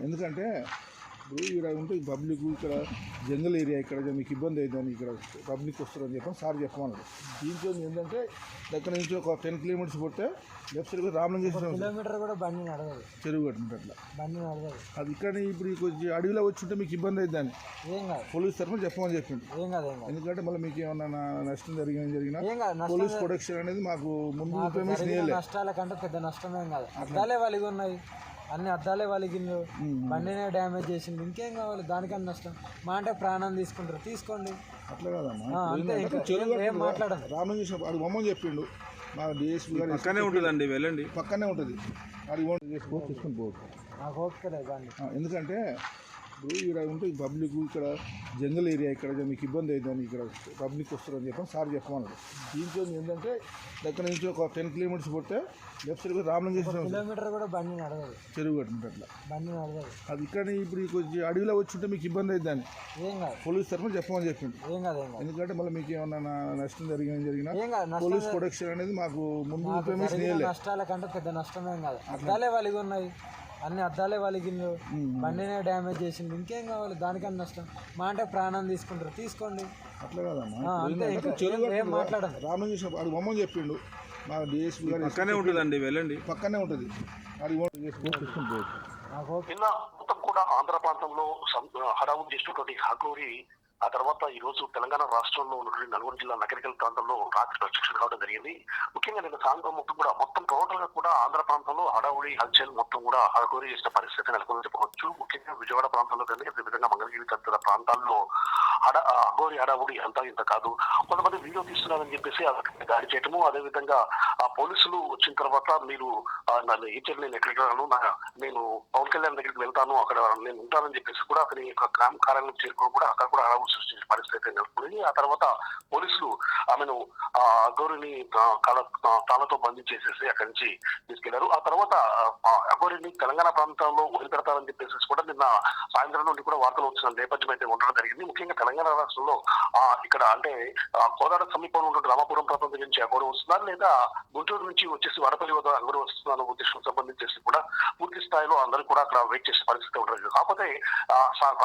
ఎందుకంటే ఇప్పుడు ఇక్కడ ఉంటే పబ్లిక్ ఇక్కడ జంగల్ ఏరియా ఇక్కడ మీకు ఇబ్బంది అవుతుందని ఇక్కడ పబ్లిక్ వస్తారని చెప్పని సార్ చెప్పమన్నాడు. దీంట్లో ఏంటంటే దగ్గర నుంచి ఒక 10 కిలోమీటర్స్ కొడితే లెఫ్ట్ సైడ్ రామలింగేశ్వరం కిలోమీటర్ కూడా బండి నడవదు, చెరువు కట్టినట్టు అట్లా బండి నడవదు. అది ఇక్కడ ఇప్పుడు కొంచెం అడవిలో వచ్చి ఉంటే మీకు ఇబ్బంది అవుతుందని ఏం కాదు, పోలీస్ తరఫున చెప్పమని చెప్పింది. ఏం కాదు, ఎందుకంటే మళ్ళీ మీకు ఏమన్నా నష్టం జరిగినా పోలీస్ ప్రొటెక్షన్ అనేది మాకు ముందు ఇన్ఫర్మేషన్ ఇవ్వలేదు. నష్టాల కంటే పెద్ద నష్టమేం కాదు. అద్దాలే వలిగి ఉన్నాయి, అన్ని అద్దాలే వలిగిండు, బండినే డ్యామేజ్ చేసింది, ఇంకేం కావాలి? దానికన్నా నష్టం మా అంటే ప్రాణం తీసుకుంటారు, తీసుకోండి. అట్లా కదమ్మా, మాట్లాడండి. రామలింగేశ్వరం అది బొమ్మని చెప్పిండు. మా డిఎస్పీ గారు పక్కనే ఉంటుందండి, వెళ్ళండి, పక్కనే ఉంటుంది. అది తీసుకొని పోవచ్చు. నాకు ఓపిక లేదు. ఎందుకంటే ఇప్పుడు ఇక్కడ ఉంటే పబ్లిక్ ఇక్కడ జంగల్ ఏరియా ఇక్కడ మీకు ఇబ్బంది అవుతుందని ఇక్కడ పబ్లిక్ వస్తారని చెప్పని సార్ చెప్పమన్నాడు. దీంట్లో ఏంటంటే దగ్గర నుంచి ఒక 10 కిలోమీటర్స్ కొడితే లెఫ్ట్ సైడ్ రామలింగేశ్వరం కిలోమీటర్ కూడా బండి నడవదు, చెరువు కట్టినట్టు అట్లా బండి నడవదు. అది ఇక్కడ ఇప్పుడు కొంచెం అడవిలో వచ్చి ఉంటే మీకు ఇబ్బంది అవుతుందని ఏం కాదు, పోలీస్ తరఫున చెప్పమని చెప్పిండు. ఏం కాదు, ఎందుకంటే మళ్ళీ మీకు ఏమన్నా నష్టం జరిగినా పోలీస్ ప్రొటెక్షన్ అనేది మాకు ముందు ఇన్ఫర్మేషన్ ఇవ్వలేదు. నష్టాల కంటే పెద్ద నష్టమేం కాదు. అద్దాలే వలిగి ఉన్నాయి, అన్ని అద్దాలే వలిగిండు, బండినే డ్యామేజ్ చేసింది, ఇంకేం కావాలి? దానికన్నా నష్టం మా అంటే ప్రాణం తీసుకుంటారు, తీసుకోండి. అట్లా కదమ్మా, మాట్లాడండి. రామలింగేశ్వరం అది బొమ్మని చెప్పిండు. మా డిఎస్పీ గారు పక్కనే ఉంటుందండి, వెళ్ళండి, పక్కనే ఉంటుంది. అది తీసుకొని పోవచ్చు. నిన్న మొత్తం కూడా ఆంధ్ర ప్రాంతంలో హడావుడి చేసినటువంటి హాగోరి ఆ తర్వాత ఈ రోజు తెలంగాణ రాష్ట్రంలో ఉన్నటువంటి నల్గొండ జిల్లా నకరికల్ ప్రాంతంలో రాత్రి ప్రత్యక్షం కావడం జరిగింది. ముఖ్యంగా నిన్న సాయంత్రం మొత్తం టోటల్ గా కూడా ఆంధ్ర ప్రాంతంలో హడావుడి హల్చల్ మొత్తం కూడా హడావుడి చేసిన పరిస్థితి నెలకొని చెప్పవచ్చు. ముఖ్యంగా విజయవాడ ప్రాంతంలో కానీ అదేవిధంగా మంగళగిరి తదితర ప్రాంతాల్లో అఘోరి హడావుడి అంతా ఇంత కాదు. కొంతమంది వీడియో తీస్తున్నారని చెప్పేసి దాడి చేయటము, అదేవిధంగా ఆ పోలీసులు వచ్చిన తర్వాత మీరు నేను ఎక్కడికి రాను, నేను పవన్ కళ్యాణ్ దగ్గరికి వెళ్తాను, అక్కడ నేను ఉంటానని చెప్పేసి కూడా అతని యొక్క గ్రామ కార్యాలయం చేరుకోవడం కూడా అక్కడ కూడా హడావుడి సృష్టించిన పరిస్థితి నెలకొంది. ఆ తర్వాత పోలీసులు ఆమెను అఘోరిని తాళతో బంధించేసేసి అక్కడి నుంచి తీసుకెళ్లారు. ఆ తర్వాత అఘోరిని తెలంగాణ ప్రాంతంలో వదిలిపెడతారని చెప్పేసి కూడా నిన్న సాయంత్రం నుండి కూడా వార్తలు వచ్చిన నేపథ్యం అయితే ఉండడం జరిగింది. ముఖ్యంగా తెలంగాణ రాష్ట్రంలో ఇక్కడ అంటే కోదాడ సమీపంలో ఉన్న రామాపురం ప్రాంతం దగ్గర నుంచి అఘోరి వస్తున్నారు, లేదా గుంటూరు నుంచి వచ్చేసి వడపల్లి వద్ద అఘోరి వస్తున్నారు ఉద్దేశం సంబంధించేసి కూడా పూర్తి స్థాయిలో అందరూ కూడా అక్కడ వెయిట్ చేసే పరిస్థితి ఉంటుంది. కాకపోతే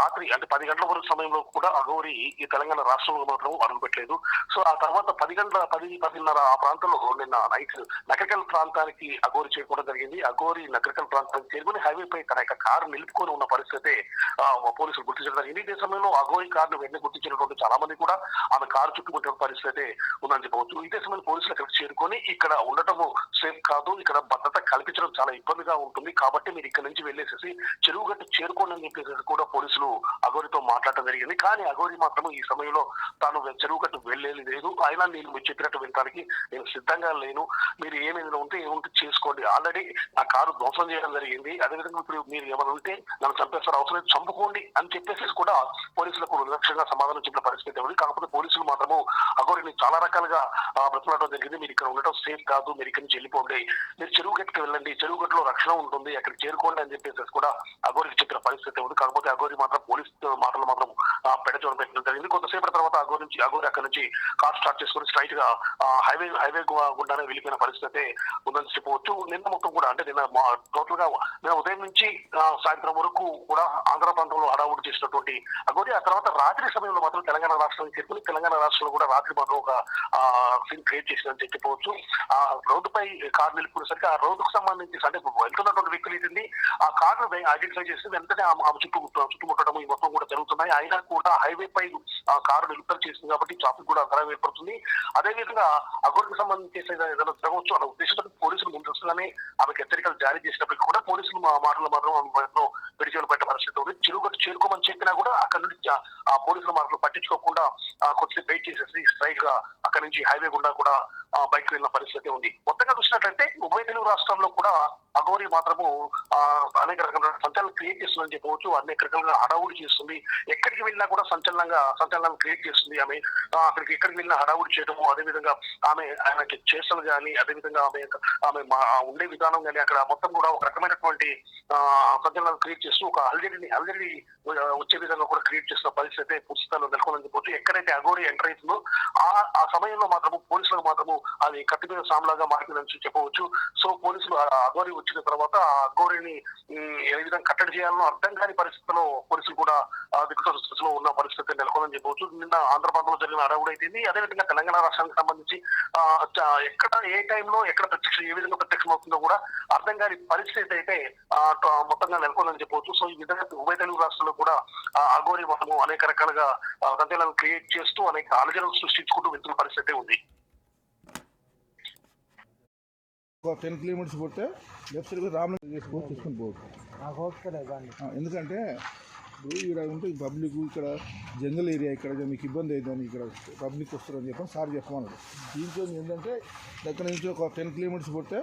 రాత్రి అంటే 10 గంటల వరకు సమయంలో కూడా అఘోరి ఈ తెలంగాణ రాష్ట్రంలో మాత్రం అడుగుపెట్టలేదు. సో ఆ తర్వాత 10:30 ఆ ప్రాంతంలో నిన్న నైట్ నకరికల్ ప్రాంతానికి అఘోరి చేరుకోవడం జరిగింది. అఘోరి నకరికల్ ప్రాంతానికి చేరుకుని హైవే పై తన యొక్క కారు నిలుపుకొని ఉన్న పరిస్థితి పోలీసులు గుర్తించడం జరిగింది. ఇదే సమయంలో అఘోరి కారును వెంటనే గుర్తించినటువంటి చాలా మంది కూడా ఆమె కారు చుట్టుముట్టిన పరిస్థితి ఉందని చెప్పవచ్చు. ఇదే సమయంలో పోలీసులు అక్కడికి చేరుకొని ఇక్కడ ఉండటము సేఫ్ కాదు, ఇక్కడ భద్రత కల్పించడం చాలా ఇబ్బందిగా ఉంటుంది, కాబట్టి మీరు ఇక్కడ నుంచి వెళ్ళేసేసి చెరువు గట్టు చేరుకోండి అని చెప్పేసి కూడా పోలీసులు అఘోరితో మాట్లాడటం జరిగింది. కానీ అఘోరి మాత్రం ఈ సమయంలో తాను చెరువు గట్టు వెళ్ళేది లేదు, అయినా నేను మీరు చెప్పినట్టు వెళ్ళడానికి నేను సిద్ధంగా లేను, మీరు ఏమైనా ఉంటే చేసుకోండి, ఆల్రెడీ నా కారు ధ్వంసం చేయడం జరిగింది, అదేవిధంగా ఇప్పుడు మీరు ఏమైనా ఉంటే నన్ను చంపేస్తారు, అవసరం చంపుకోండి అని చెప్పేసి కూడా పోలీసులకు నిర్లక్ష్యంగా సమాధానం చెప్పిన పరిస్థితి ఉంది. కాకపోతే పోలీసులు మాత్రము అఘోరిని చాలా రకాలుగా బ్రతకడం జరిగింది. మీరు ఇక్కడ ఉండటం సేఫ్ కాదు, మీరు ఇక్కడి నుంచి వెళ్ళిపోండి, మీరు చెరువు గట్టుకి వెళ్ళండి, చెరువు గట్టులో రక్షణ ఉంటుంది, అక్కడికి చేరుకోండి అని చెప్పేసి కూడా అఘోరికి చెప్పిన పరిస్థితి ఉంది. కాకపోతే అఘోరి మాత్రం పోలీస్ మాటలు మాత్రం పెడచడం పెట్టడం జరిగింది. కొంతసేపటి తర్వాత అఘోరి అక్కడి నుంచి కార్ స్టార్ట్ చేసుకుని స్ట్రైట్ గా హైవే గుండానే వెళ్ళిపోయిన పరిస్థితి ఉందని చెప్పవచ్చు. నిన్న మొత్తం కూడా అంటే నిన్న టోటల్ గా నిన్న ఉదయం నుంచి సాయంత్రం వరకు కూడా ఆంధ్ర ప్రాంతంలో హడావుడి చేసినటువంటి అఘోరి ఆ తర్వాత రాత్రి సమయంలో మాత్రం తెలంగాణ రాష్ట్రానికి చేరుకుని తెలంగాణ రాష్ట్రంలో కూడా రాత్రి మాత్రం ఒక సీన్ క్రియేట్ చేసిందని చెప్పవచ్చు. ఆ రోడ్డుపై కారు నిలుపుకునేసరికి ఆ రోడ్డుకు సంబంధించి అంటే వెళ్తున్నటువంటి వ్యక్తులు ఏంటండి ఆ కారును ఐడెంటిఫై చేసి వెంటనే ఆమె చుట్టుముట్టడం ఈ మొత్తం కూడా జరుగుతున్నాయి. అయినా కూడా హైవే పై కారు నిలుపుదల చేసింది కాబట్టి ట్రాఫిక్ కూడా అంతరాయం ఏర్పడుతుంది. అదేవిధంగా అఘోరికి సంబంధించి ఏదైనా జరగవచ్చు అన్న ఉద్దేశంతో పోలీసులు ముందస్తుగానే ఆమెకు హెచ్చరికలు జారీ చేసినప్పటికీ కూడా పోలీసులు మాటలు మాత్రం ఆమె విడిచేలు పెట్టే పరిస్థితి ఉంది. చెరువుగట్టు చేరుకోమని చెప్పినా కూడా అక్కడ నుండి ఆ పోలీసుల మాటలు పట్టించుకోకుండా కొద్దిసేపు వెయిట్ చేసేసి స్ట్రైట్ గా అక్కడి నుంచి హైవే గుండా కూడా బైక్ వెళ్ళిన పరిస్థితి ఉంది. మొత్తంగా చూసినట్లయితే ఉభయ తెలుగు రాష్ట్రాల్లో కూడా అఘోరి మాత్రము అనేక రకాల సంచలనం క్రియేట్ చేస్తుందని చెప్పవచ్చు, అనేక రకాలుగా హడావుడి చేస్తుంది, ఎక్కడికి వెళ్ళినా కూడా సంచలనం క్రియేట్ చేస్తుంది. ఆమె అక్కడికి ఎక్కడికి వెళ్ళినా హడావుడి చేయడము, అదేవిధంగా ఆమెకి చేష్టలు కానీ అదేవిధంగా ఆమె ఉండే విధానం కానీ అక్కడ మొత్తం కూడా ఒక రకమైనటువంటి సంచలనం క్రియేట్ చేస్తూ ఒక అల్జడి వచ్చే విధంగా కూడా క్రియేట్ చేస్తున్న పరిస్థితి పుస్తకాలు నెలకొందని చెప్పవచ్చు. ఎక్కడైతే అఘోరి ఎంటర్ అవుతుందో ఆ సమయంలో మాత్రము పోలీసులకు మాత్రము అది కత్తి మీద సాంలాగా మారిపోయిందని చెప్పవచ్చు. సో పోలీసులు అఘోరి వచ్చిన తర్వాత ఆ అఘోరిని ఏ విధంగా కట్టడి చేయాలనో అర్థం కాని పరిస్థితిలో పోలీసులు కూడా దిక్కుతో స్థితిలో ఉన్న పరిస్థితి నెలకొందని చెప్పవచ్చు. నిన్న ఆంధ్రప్రదేశ్లో జరిగిన అడవుడు అయితే అదేవిధంగా తెలంగాణ రాష్ట్రానికి సంబంధించి ఎక్కడ ఏ టైంలో ఎక్కడ ఏ విధంగా ప్రత్యక్షం అవుతుందో కూడా అర్థం కాని పరిస్థితి అయితే మొత్తంగా నెలకొందని చెప్పవచ్చు. సో ఈ విధంగా ఉభయ తెలుగు రాష్ట్రాల్లో కూడా అఘోరి మనము అనేక రకాలుగా కంటైనర్లను క్రియేట్ చేస్తూ అనేక ఆలోచనలు సృష్టించుకుంటూ వెళ్తున్న పరిస్థితి ఉంది. ఒక 10 కిలోమీటర్స్ పోతే లెఫ్ట్ సైడ్ రామలింగ తీసుకొని పోవచ్చు. నాకు ఓపిక లేదు బండి. ఎందుకంటే ఇప్పుడు ఇక్కడ ఉంటే పబ్లిక్ ఇక్కడ జంగల్ ఏరియా ఇక్కడ మీకు ఇబ్బంది అవుతుందని ఇక్కడ పబ్లిక్ వస్తారని చెప్పని సార్ చెప్పమన్నాడు. దీంట్లో ఏంటంటే దగ్గర నుంచి ఒక 10 కిలోమీటర్స్ పోతే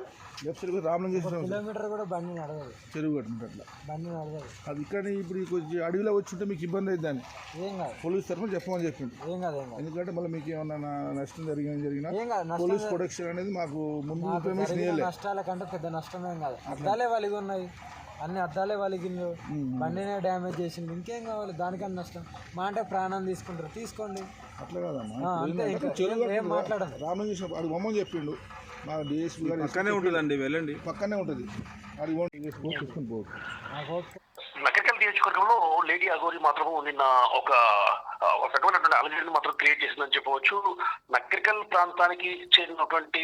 లెఫ్ట్ సైడ్ రామలింగ కిలోమీటర్ కూడా బండి నడవదు, చెరువు కట్టినట్టు అట్లా బండి నడవదు. అది ఇక్కడ ఇప్పుడు కొంచెం అడవిలో వచ్చి ఉంటే మీకు ఇబ్బంది అవుతుందని ఏం కాదు, పోలీస్ తరఫున చెప్పమని చెప్పిండు. ఏం కాదు, ఏం కాదు, ఎందుకంటే మళ్ళీ మీకు ఏమన్నా నష్టం జరిగినా ఏం కాదు. పోలీస్ ప్రొటెక్షన్ అనేది మాకు ముందు ఇన్ఫర్మేషన్ ఇవ్వలేదు. నష్టాల కంటే పెద్ద నష్టమేం కాదు. అద్దాలే వలిగి ఉన్నాయి, అన్ని అద్దాలే వలిగిండు, బండినే డ్యామేజ్ చేసింది, ఇంకేం కావాలి? దానికన్నా నష్టం. మా అంటే ప్రాణం తీసుకుంటారు, తీసుకోండి. అట్లా కదమ్మా, అంతే. ఏం మాట్లాడదు. రామలింగేశ్వర అది బొమ్మని చెప్పిండు. మా డిఎస్పీ గారు పక్కనే ఉంటుందండి, వెళ్ళండి. పక్కనే ఉంటుంది. అది తీసుకొని పోవచ్చు. నకరికల్ నియోజకవర్గంలో లేడీ అఘోరి మాత్రము నిన్న ఒక రకమైనటువంటి అలజడిని మాత్రం క్రియేట్ చేసిందని చెప్పవచ్చు. నకరికల్ ప్రాంతానికి చెందినటువంటి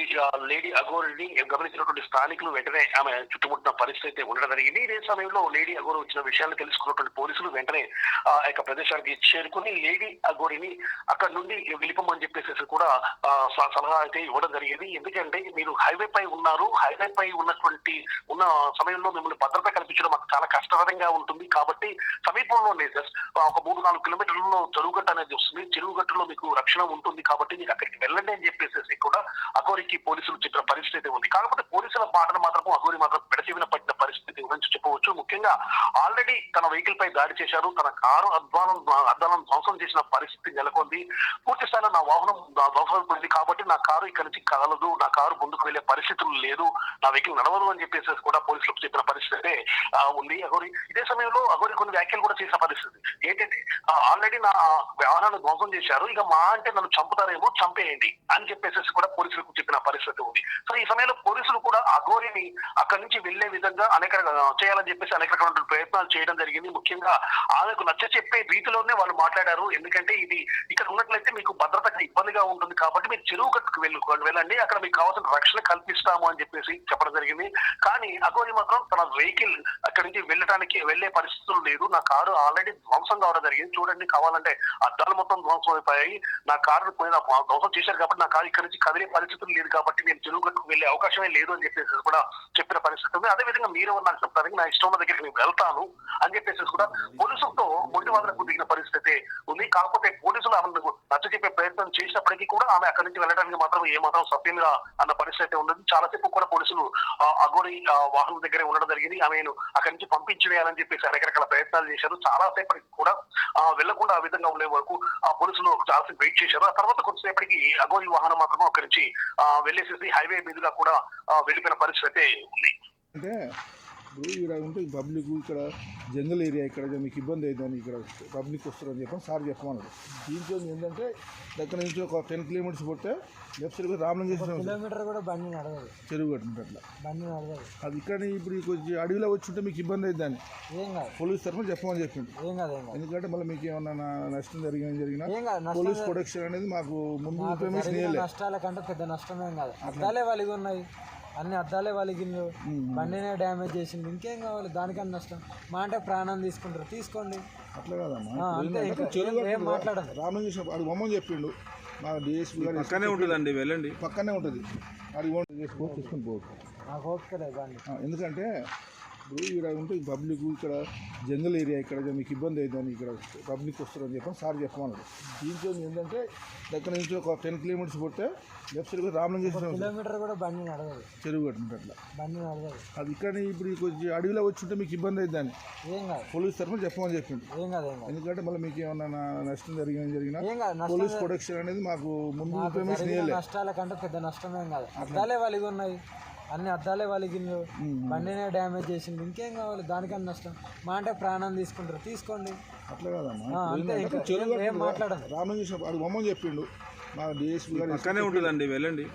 లేడీ అఘోరిని గమనించినటువంటి స్థానికులు వెంటనే ఆమె చుట్టుముట్టిన పరిస్థితి ఉండడం జరిగింది. ఇదే సమయంలో లేడీ అఘోరి వచ్చిన విషయాన్ని తెలుసుకున్నటువంటి పోలీసులు వెంటనే ఆ యొక్క ప్రదేశానికి చేరుకుని లేడీ అఘోరిని అక్కడ నుండి వెళ్ళిపోమని చెప్పేసి కూడా సలహా అయితే ఇవ్వడం జరిగింది. ఎందుకంటే మీరు హైవే పై ఉన్నారు, హైవే పై ఉన్న సమయంలో మిమ్మల్ని భద్రత కల్పించడం మాకు చాలా కష్టతరంగా ఉంటుంది. కాబట్టి సమీపంలోనే ఒక 3-4 కిలోమీటర్లలో చెరువుగట్ట అనేది వస్తుంది. చెరువుగట్టులో మీకు రక్షణ ఉంటుంది కాబట్టి మీరు అక్కడికి వెళ్ళండి అని చెప్పేసి కూడా అఘోరికి పోలీసులు చెప్పిన పరిస్థితి ఉంది. కాకపోతే పోలీసుల మాటను మాత్రం అఘోరి మాత్రం పెడచెవిన పడిన పరిస్థితి గురించి చెప్పవచ్చు. ముఖ్యంగా ఆల్రెడీ తన వెహికల్ పై దాడి చేశారు, తన కారు అద్దాలను ధ్వంసం చేసిన పరిస్థితి నెలకొంది. పూర్తి స్థాయిలో నా వాహనం ధ్వంసమైపోయింది కాబట్టి నా కారు ఇక్కడి నుంచి కదలదు, నా కారు ముందుకు వెళ్లే పరిస్థితులు లేదు, నా వెహికల్ నడవదు అని చెప్పేసి కూడా పోలీసులకు చెప్పిన పరిస్థితి ఉంది. అఘోరి ఇదే సమయంలో అఘోరి కొన్ని వ్యాఖ్యలు కూడా చేసిన పరిస్థితి ఏంటంటే ఆల్రెడీ నా వాహనాన్ని ధ్వంసం చేశారు, ఇక మా అంటే నన్ను చంపుతారేమో, చంపేయండి అని చెప్పేసి కూడా పోలీసులకు చెప్పిన పరిస్థితి ఉంది. సో ఈ సమయంలో పోలీసులు కూడా అఘోరిని అక్కడి నుంచి వెళ్లే విధంగా అనేక చేయాలని చెప్పేసి అనేక రకమైన ప్రయత్నాలు చేయడం జరిగింది. ముఖ్యంగా ఆమెకు నచ్చ చెప్పే రీతిలోనే వాళ్ళు మాట్లాడారు. ఎందుకంటే ఇది ఇక్కడ ఉన్నట్లయితే మీకు భద్రతకు ఇబ్బందిగా ఉంటుంది కాబట్టి మీరు చెరువు కట్టుకు వెళ్ళండి, అక్కడ మీకు కావాల్సిన రక్షణ కల్పిస్తాము అని చెప్పేసి చెప్పడం జరిగింది. కానీ అఘోరి మాత్రం తన వెహికల్ అక్కడి నుంచి వెళ్లే పరిస్థితులు లేదు, నా కారు ఆల్రెడీ ధ్వంసం కావడం జరిగింది, చూడండి కావాలంటే అద్దాలు మొత్తం ధ్వంసం అయిపోయాయి, నా కారు ధ్వంసం చేశారు కాబట్టి నా కారు ఇక్కడి నుంచి కదిలే పరిస్థితులు లేదు కాబట్టి నేను చెరువు కట్టుకు వెళ్లే అవకాశమే లేదు అని చెప్పేసి కూడా చెప్పిన పరిస్థితి ఉంది. అదేవిధంగా మీరు నాకు చెప్తారు, నా ఇష్టం దగ్గరికి నేను వెళ్తాను అని చెప్పేసి కూడా పోలీసులతో మొండి వాదనకు దిగిన పరిస్థితి ఉంది. కాకపోతే పోలీసులు ఆమెను నచ్చ చెప్పే ప్రయత్నం చేసినప్పటికీ కూడా ఆమె అక్కడి నుంచి వెళ్ళడానికి మాత్రం ఏమాత్రం సభ్యంగా అన్న పరిస్థితి ఉన్నది. చాలాసేపు కూడా పోలీసులు అఘోరి వాహనం దగ్గరే ఉండడం జరిగింది. ఆమెను అక్కడి నుంచి పంపించి వేయాలని చెప్పేసి అనేక రకాల ప్రయత్నాలు చేశారు. చాలాసేపటికి కూడా వెళ్లకుండా ఆ విధంగా ఉండే వరకు ఆ పోలీసులు చాలాసేపు వెయిట్ చేశారు. ఆ తర్వాత కొంతసేపటికి అఘోరి వాహనం మాత్రం అక్కడి నుంచి వెళ్లేసేసి హైవే మీదుగా కూడా వెళ్ళిపోయిన పరిస్థితి ఉంది. అంటే ఇప్పుడు ఇక్కడ ఉంటే పబ్లిక్ ఇక్కడ జంగల్ ఏరియా ఇక్కడ మీకు ఇబ్బంది అవుతుందని ఇక్కడ పబ్లిక్ వస్తారని చెప్పని సార్ చెప్పమన్నాడు. దీంట్లో ఏంటంటే దగ్గర నుంచి ఒక 10 కిలోమీటర్స్ పోతే లెఫ్ట్ సైడ్ రామలింగ కిలోమీటర్ కూడా బండి నడవదు, చెరువు కట్టినట్టు అట్లా బండి నడవదు. అది ఇక్కడ ఇప్పుడు కొంచెం అడవిలో వచ్చి ఉంటే మీకు ఇబ్బంది అవుతుందని ఏం కాదు, పోలీస్ తరఫున చెప్పమని చెప్పిండు. ఏం కాదు, ఏం కాదు, ఎందుకంటే మళ్ళీ మీకు ఏమన్నా నష్టం జరిగినా ఏం కాదు. పోలీస్ ప్రొటెక్షన్ అనేది మాకు ముందు ఇన్ఫర్మేషన్ ఇవ్వలేదు. నష్టాల కంటే పెద్ద నష్టమేం కాదు. అద్దాలే వలిగి ఉన్నాయి, అన్ని అద్దాలే వలిగిండు, బండినే డ్యామేజ్ చేసింది, ఇంకేం కావాలి? దానికన్నా నష్టం. మా అంటే ప్రాణం తీసుకుంటారు, తీసుకోండి. అట్లా కదమ్మా, అంతే. ఏం మాట్లాడదు. రామలింగేశ్వర అది బొమ్మని చెప్పిండు. మా డిఎస్పీ గారు పక్కనే ఉంటుందండి, వెళ్ళండి. పక్కనే ఉంటుంది. అది తీసుకొని పోవచ్చు. నాకు ఓపిక లేదు బండి. ఎందుకంటే ఇప్పుడు ఇక్కడ ఉంటే పబ్లిక్ ఇక్కడ జంగల్ ఏరియా ఇక్కడ మీకు ఇబ్బంది అవుతుందని ఇక్కడ పబ్లిక్ వస్తారని చెప్పని సార్ చెప్పమన్నాడు. దీంట్లో ఏంటంటే దగ్గర నుంచి ఒక 10 కిలోమీటర్స్ పోతే లెఫ్ట్ సైడ్ రామలింగేశ్వర కిలోమీటర్ కూడా బండి నడవదు, చెరువు కట్టినట్టు అట్లా బండి నడవదు. అది ఇక్కడ ఇప్పుడు కొంచెం అడవిలో వచ్చి ఉంటే మీకు ఇబ్బంది అవుతుందని ఏం కాదు, పోలీస్ తరఫున చెప్పమని చెప్పిండు. ఏం కాదు, ఏం కాదు, ఎందుకంటే మళ్ళీ మీకు ఏమన్నా నష్టం జరిగినా ఏం కాదు. పోలీస్ ప్రొటెక్షన్ అనేది మాకు ముందు ఇన్ఫర్మేషన్ ఇవ్వలేదు. నష్టాల కంటే పెద్ద నష్టమేం కాదు. అద్దాలే వలిగి ఉన్నాయి, అన్ని అద్దాలే వలిగిండు, బండినే డ్యామేజ్ చేసింది, ఇంకేం కావాలి? దానికన్నా నష్టం. మా అంటే ప్రాణం తీసుకుంటారు, తీసుకోండి. అట్లా కదమ్మా, అంతే. ఏం మాట్లాడదు. రామలింగేశ్వర అది బొమ్మని చెప్పిండు. మా డిఎస్పీ గారు పక్కనే ఉంటుందండి, వెళ్ళండి.